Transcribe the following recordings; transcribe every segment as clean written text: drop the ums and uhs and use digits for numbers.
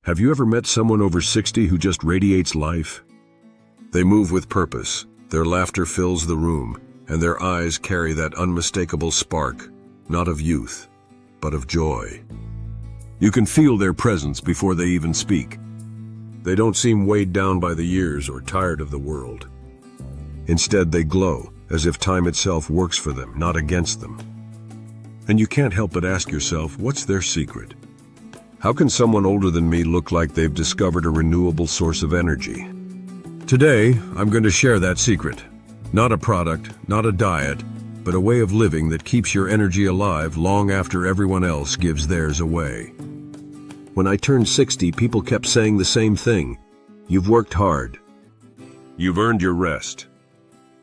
Have you ever met someone over 60 who just radiates life? They move with purpose, their laughter fills the room, and their eyes carry that unmistakable spark, not of youth, but of joy. You can feel their presence before they even speak. They don't seem weighed down by the years or tired of the world. Instead, they glow, as if time itself works for them, not against them. And you can't help but ask yourself, what's their secret? How can someone older than me look like they've discovered a renewable source of energy? Today, I'm going to share that secret. Not a product, not a diet, but a way of living that keeps your energy alive long after everyone else gives theirs away. When I turned 60, people kept saying the same thing. You've worked hard. You've earned your rest.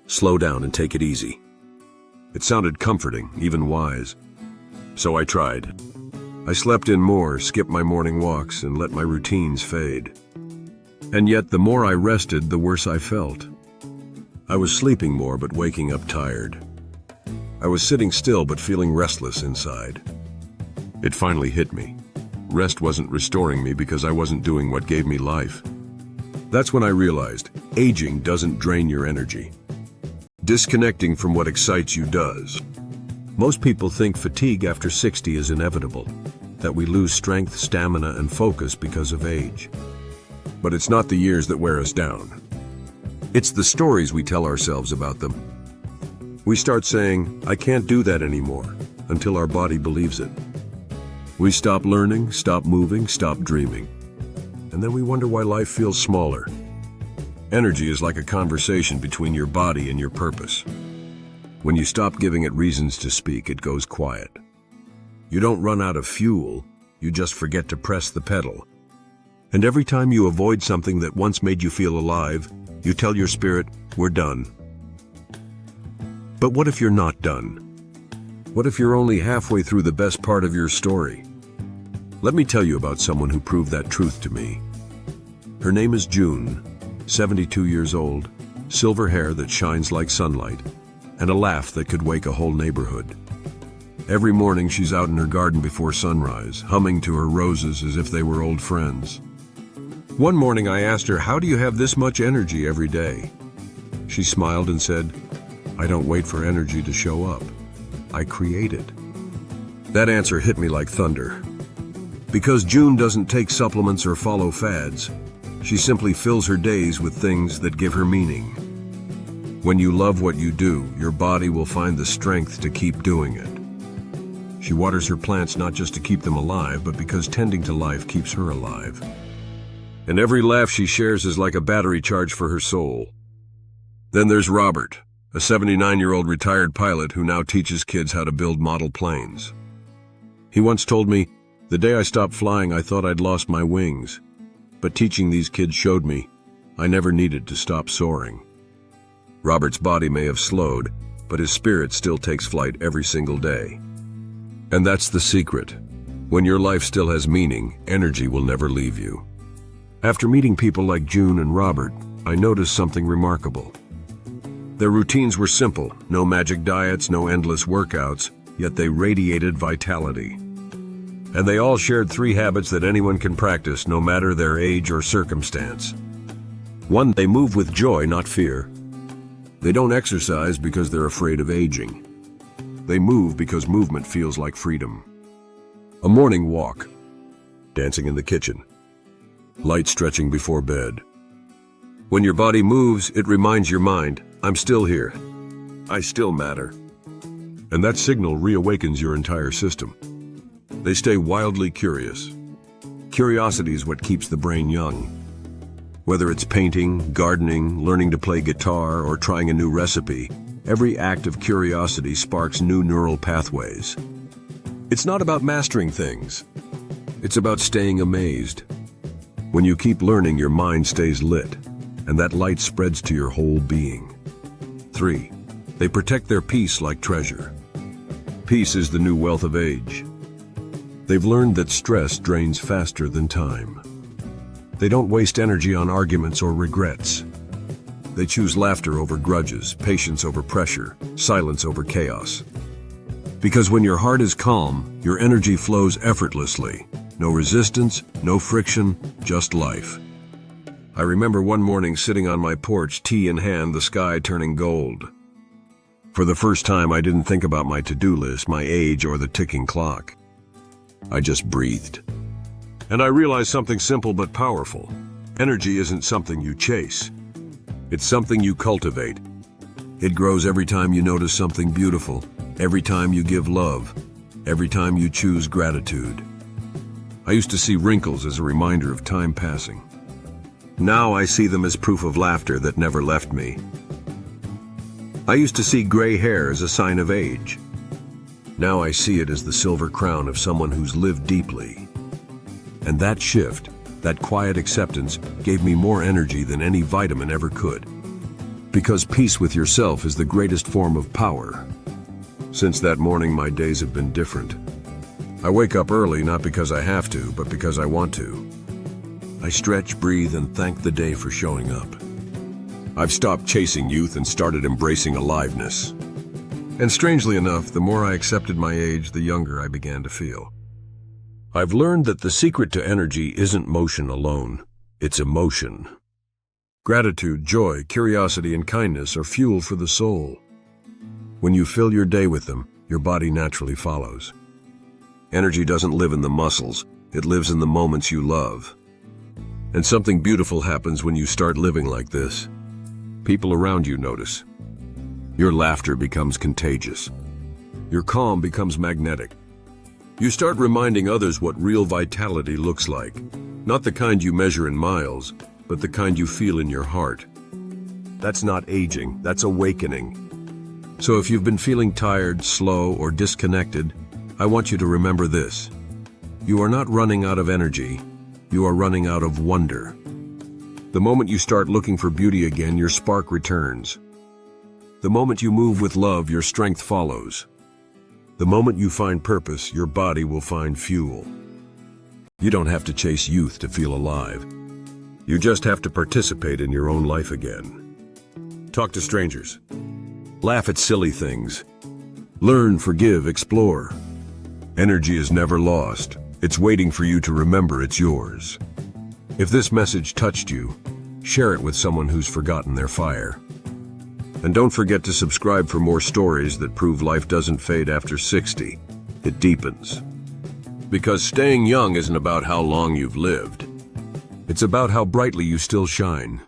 Slow down and take it easy. It sounded comforting, even wise. So I tried. I slept in more, skipped my morning walks, and let my routines fade. And yet, the more I rested, the worse I felt. I was sleeping more, but waking up tired. I was sitting still, but feeling restless inside. It finally hit me. Rest wasn't restoring me because I wasn't doing what gave me life. That's when I realized, aging doesn't drain your energy. Disconnecting from what excites you does. Most people think fatigue after 60 is inevitable, that we lose strength, stamina, and focus because of age. But it's not the years that wear us down. It's the stories we tell ourselves about them. We start saying, I can't do that anymore, until our body believes it. We stop learning, stop moving, stop dreaming. And then we wonder why life feels smaller. Energy is like a conversation between your body and your purpose. When you stop giving it reasons to speak, it goes quiet. You don't run out of fuel, you just forget to press the pedal. And every time you avoid something that once made you feel alive, you tell your spirit, we're done. But what if you're not done? What if you're only halfway through the best part of your story? Let me tell you about someone who proved that truth to me. Her name is June, 72 years old, silver hair that shines like sunlight, and a laugh that could wake a whole neighborhood. Every morning she's out in her garden before sunrise, humming to her roses as if they were old friends. One morning I asked her, how do you have this much energy every day? She smiled and said, I don't wait for energy to show up. I create it. That answer hit me like thunder. Because June doesn't take supplements or follow fads, she simply fills her days with things that give her meaning. When you love what you do, your body will find the strength to keep doing it. She waters her plants not just to keep them alive, but because tending to life keeps her alive. And every laugh she shares is like a battery charge for her soul. Then there's Robert, a 79-year-old retired pilot who now teaches kids how to build model planes. He once told me, the day I stopped flying, I thought I'd lost my wings. But teaching these kids showed me I never needed to stop soaring. Robert's body may have slowed, but his spirit still takes flight every single day. And that's the secret. When your life still has meaning, energy will never leave you. After meeting people like June and Robert, I noticed something remarkable. Their routines were simple, no magic diets, no endless workouts, yet they radiated vitality. And they all shared 3 habits that anyone can practice, no matter their age or circumstance. 1, they move with joy, not fear. They don't exercise because they're afraid of aging. They move because movement feels like freedom. A morning walk, dancing in the kitchen, light stretching before bed. When your body moves, it reminds your mind, I'm still here. I still matter. And that signal reawakens your entire system. They stay wildly curious. Curiosity is what keeps the brain young. Whether it's painting, gardening, learning to play guitar, or trying a new recipe, every act of curiosity sparks new neural pathways. It's not about mastering things. It's about staying amazed. When you keep learning, your mind stays lit, and that light spreads to your whole being. 3, they protect their peace like treasure. Peace is the new wealth of age. They've learned that stress drains faster than time. They don't waste energy on arguments or regrets. They choose laughter over grudges, patience over pressure, silence over chaos. Because when your heart is calm, your energy flows effortlessly, No resistance, no friction, just life. I remember one morning sitting on my porch, tea in hand, the sky turning gold. For the first time, I didn't think about my to-do list, my age, or the ticking clock. I just breathed. And I realized something simple but powerful. Energy isn't something you chase. It's something you cultivate. It grows every time you notice something beautiful, every time you give love, every time you choose gratitude. I used to see wrinkles as a reminder of time passing. Now I see them as proof of laughter that never left me. I used to see gray hair as a sign of age. Now I see it as the silver crown of someone who's lived deeply. And that shift, that quiet acceptance, gave me more energy than any vitamin ever could. Because peace with yourself is the greatest form of power. Since that morning, my days have been different. I wake up early not because I have to, but because I want to. I stretch, breathe, and thank the day for showing up. I've stopped chasing youth and started embracing aliveness. And strangely enough, the more I accepted my age, the younger I began to feel. I've learned that the secret to energy isn't motion alone, it's emotion. Gratitude, joy, curiosity, and kindness are fuel for the soul. When you fill your day with them, your body naturally follows. Energy doesn't live in the muscles, it lives in the moments you love. And something beautiful happens when you start living like this. People around you notice. Your laughter becomes contagious. Your calm becomes magnetic. You start reminding others what real vitality looks like. Not the kind you measure in miles, but the kind you feel in your heart. That's not aging, that's awakening. So if you've been feeling tired, slow, or disconnected, I want you to remember this. You are not running out of energy. You are running out of wonder. The moment you start looking for beauty again, your spark returns. The moment you move with love, your strength follows. The moment you find purpose, your body will find fuel. You don't have to chase youth to feel alive. You just have to participate in your own life again. Talk to strangers. Laugh at silly things. Learn, forgive, explore. Energy is never lost. It's waiting for you to remember it's yours. If this message touched you, share it with someone who's forgotten their fire. And don't forget to subscribe for more stories that prove life doesn't fade after 60. It deepens. Because staying young isn't about how long you've lived. It's about how brightly you still shine.